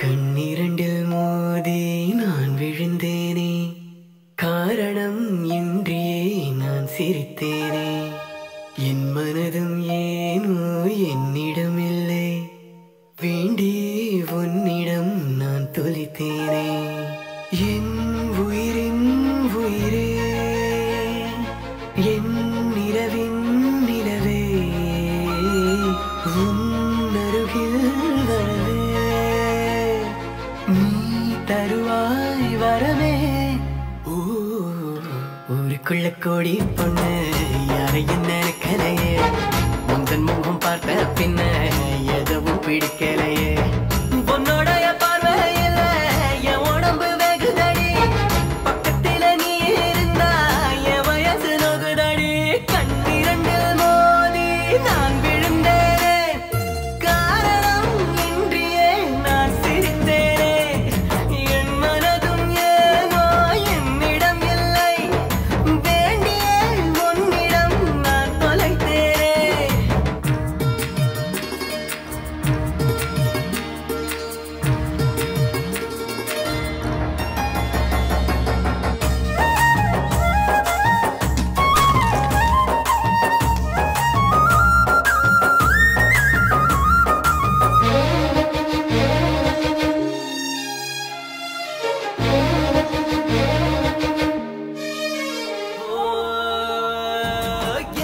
கண்ணிரண்டில் மோதி நான் விழுந்தேனே, காரணம் இன்றியே நான் சிரித்தேனே. என் மனதும் ஏனோ என்னிடமில்லை, வேண்டி உன்னிடம் நான் தொலைத்தேனே. என் உயிரின் உயிரே, என் நிலவின் நிலவே, உன் அருகில் வரவே நீ தருவாய் வரவே. ஊருக்குள்ள கோடி பொண்ணு யாரையும் நினைக்கலையே, முந்தன் முகம் பார்த்த பின்ன எதுவும் பிடிக்கலையே. பொன்னோடைய பார்வையில என் உடம்பு வெகுதடி, பக்கத்தில நீ இருந்தா என் வயசு நோகுதடி. கண்ணிரண்டில் மோதி நான் விழுந்தேனே, காரணம் இன்றியே நான் சிரித்தேனே. என் மனதும் ஏனோ என்னிடம் இல்லை, வேண்டிய உன்னிடம் நான் தொலைத்தேனே.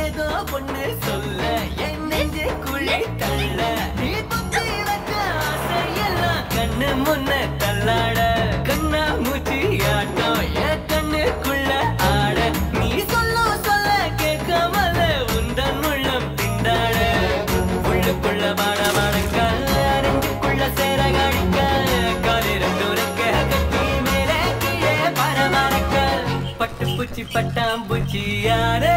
ஏதோ பொண்ணு சொல்ல என் நெஞ்சு குழி தள்ள, நீ குத்தி வச்ச ஆசையெல்லாம் கண்ணு முன்ன தள்ளாட. கண்ணா மூச்சி ஆட்டம் என் கண்ணுக்குள்ள ஆட, நீ சொல்ல சொல்ல கேட்காமல உந்தன் உள்ளம் திண்டாட. உள்ளுக்குள்ள பாட பாடக்க நெஞ்சுக்குள்ள சேர காடிக்க, காலிரம் துறக்க கட்டி மேலே கீழே பரமரக்க, பட்டு பூச்சி பட்டாம்பூச்சி யாரே.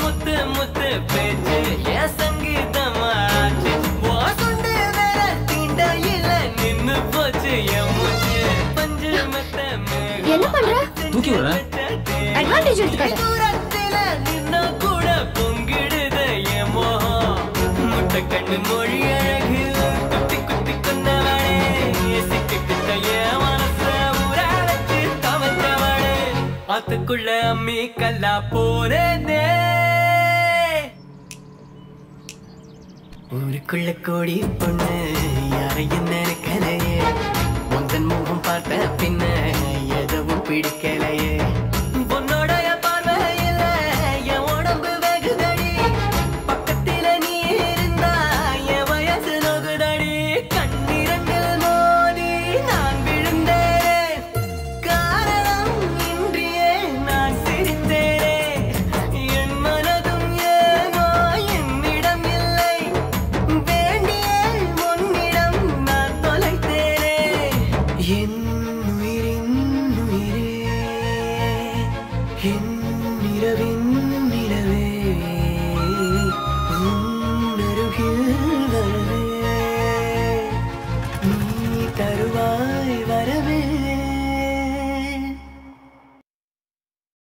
முத்து முத்து பேச்சு என் சங்கீதமாச்சு, சுண்டு வேற தீண்ட இல்ல நின்னு போச்சு என் மூச்சு. பஞ்சு மெத்த என்ன பண்ற? தூக்கி விடுற. அட்வான்டேஜ் எடுத்துக்காத. தூரத்தில நின்னா கூட பொங்கிடுது என் மோகம். முட்டை கண்ணு மொழி அழகு குத்தி குத்தி கொண்டவளே, சிக்கு கிட்ட என் மனச ஊற வச்சு தவந்தவளே. ஆத்துக்குள்ள அம்மி கல்லா போறதே, ஊருக்குள்ள கோடி பொண்ணு யாரையும் நினைக்கலையே, முந்தன் முகம் பார்த்த பின்ன எதுவும் பிடிக்கலையே. பொன்னோடைய பார்வையில என் உடம்பு வெகுதடி, பக்கத்தில நீ இருந்தா என் வயசு நோகுதடி. கண்ணிரண்டில் மோதி நான் விழுந்தேனே, காரணம் இன்றியே நான் சிரித்தேனே. என் மனதும் ஏனோ என்னிடம் இல்லை, வேண்டிய உன்னிடம் நான் தொலைத்தேனே. என் உயிரின் உயிரே, என் நிலவின் நிலவே, உன் அருகில் வரவே நீ தருவாய்